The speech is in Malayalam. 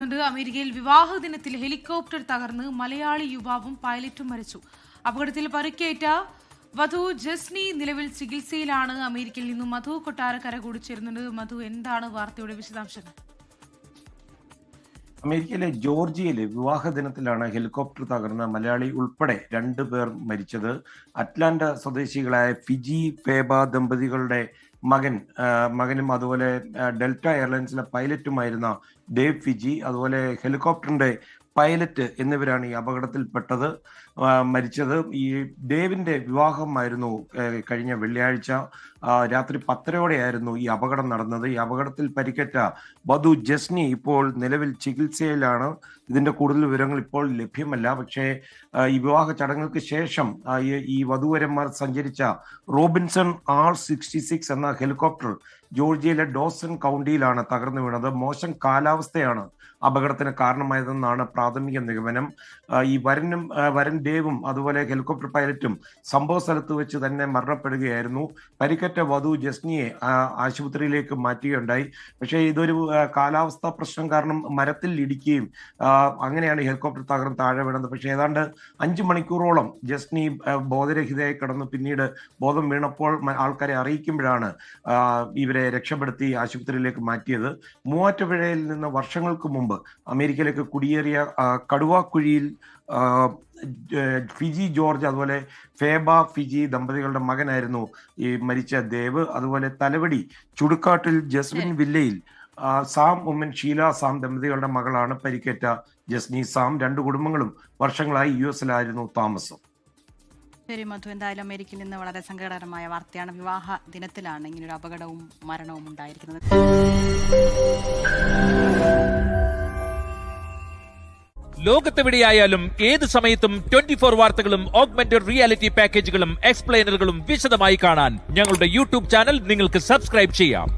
അമേരിക്കയിൽ വിവാഹ ദിനത്തിൽ ഹെലികോപ്റ്റർ തകർന്ന് മലയാളി യുവാവും പൈലറ്റും മരിച്ചു. അപകടത്തിൽ പരിക്കേറ്റ വധു ജസ്നി നിലവിൽ ചികിത്സയിലാണ്. അമേരിക്കയിൽ നിന്നും മധു കൊട്ടാരക്കര കൂടി ചേരുന്നുണ്ട്. മധു, എന്താണ് വാർത്തയുടെ വിശദാംശങ്ങൾ? അമേരിക്കയിലെ ജോർജിയയിലെ വിവാഹ ദിനത്തിലാണ് ഹെലികോപ്റ്റർ തകർന്ന മലയാളി ഉൾപ്പെടെ 2 പേർ മരിച്ചത്. അറ്റ്ലാന്റ സ്വദേശികളായ ഫിജി ഫേബ ദമ്പതികളുടെ മകനും അതുപോലെ ഡെൽറ്റ എയർലൈൻസിലെ പൈലറ്റുമായിരുന്ന ഡേവ് ഫിജി, അതുപോലെ ഹെലികോപ്റ്ററിന്റെ പൈലറ്റ് എന്നിവരാണ് ഈ അപകടത്തിൽപ്പെട്ടത് മരിച്ചത്. ഈ ഡേവിന്റെ വിവാഹമായിരുന്നു കഴിഞ്ഞ വെള്ളിയാഴ്ച രാത്രി 10:30 ഈ അപകടം നടന്നത്. ഈ അപകടത്തിൽ പരിക്കേറ്റ വധു ജസ്നി ഇപ്പോൾ നിലവിൽ ചികിത്സയിലാണ്. ഇതിന്റെ കൂടുതൽ വിവരങ്ങൾ ഇപ്പോൾ ലഭ്യമല്ല. പക്ഷേ ഈ വിവാഹ ചടങ്ങുകൾക്ക് ശേഷം ഈ വധൂവരന്മാർ സഞ്ചരിച്ച റോബിൻസൺ R66 എന്ന ഹെലികോപ്റ്റർ ജോർജിയയിലെ ഡോസൺ കൗണ്ടിയിലാണ് തകർന്നു വീണത്. മോശം കാലാവസ്ഥയാണ് അപകടത്തിന് കാരണമായതെന്നാണ് പ്രാഥമിക നിഗമനം. ഈ വരൻ ഡേവും അതുപോലെ ഹെലികോപ്റ്റർ പൈലറ്റും സംഭവ സ്ഥലത്ത് വെച്ച് തന്നെ മരണപ്പെടുകയായിരുന്നു. പരിക്കേറ്റ വധു ജസ്നിയെ ആശുപത്രിയിലേക്ക് മാറ്റുകയുണ്ടായി. പക്ഷേ ഇതൊരു കാലാവസ്ഥാ പ്രശ്നം കാരണം മരത്തിൽ ഇടിക്കുകയും അങ്ങനെയാണ് ഹെലികോപ്റ്റർ തകർന്ന് താഴെ വീണത്. പക്ഷേ ഏതാണ്ട് 5 മണിക്കൂറോളം ജസ്നി ബോധരഹിതയായി കിടന്നു. പിന്നീട് ബോധം വീണപ്പോൾ ആൾക്കാരെ അറിയിക്കുമ്പോഴാണ് ഇവരെ രക്ഷപ്പെടുത്തി ആശുപത്രിയിലേക്ക് മാറ്റിയത്. മൂവാറ്റുപുഴയിൽ നിന്ന് വർഷങ്ങൾക്ക് മുമ്പ് അമേരിക്കയിലേക്ക് കുടിയേറിയ കടുവാക്കുഴിയിൽ ഫിജി ജോർജ് അതുപോലെ ഫേബ ഫിജി ദമ്പതികളുടെ മകനായിരുന്നു ഈ മരിച്ച ദേവ്. അതുപോലെ തലവടി ചുടുക്കാട്ടിൽ ജസ്വിൻ വില്ലയിൽ സാം ഉമ്മൻ ഷീല സാം ദമ്പതികളുടെ മകളാണ് പരിക്കേറ്റ ജസ്നി സാം. 2 കുടുംബങ്ങളും വർഷങ്ങളായി US-ലായിരുന്നു താമസം. ശരി മധു, എന്തായാലും അമേരിക്കയിൽ നിന്ന് വളരെ സങ്കടകരമായ വാർത്തയാണ്. വിവാഹ ദിനത്തിലാണ് ഇങ്ങനൊരു അപകടവും മരണവും ഉണ്ടായിരിക്കുന്നത്. ലോകത്തെവിടെയായാലും ഏത് സമയത്തും 24 വാർത്തകളും ഓഗ്മെന്റഡ് റിയാലിറ്റി പാക്കേജുകളും എക്സ്പ്ലെയിനറുകളും വിശദമായി കാണാൻ ഞങ്ങളുടെ YouTube ചാനൽ നിങ്ങൾക്ക് സബ്സ്ക്രൈബ് ചെയ്യാം.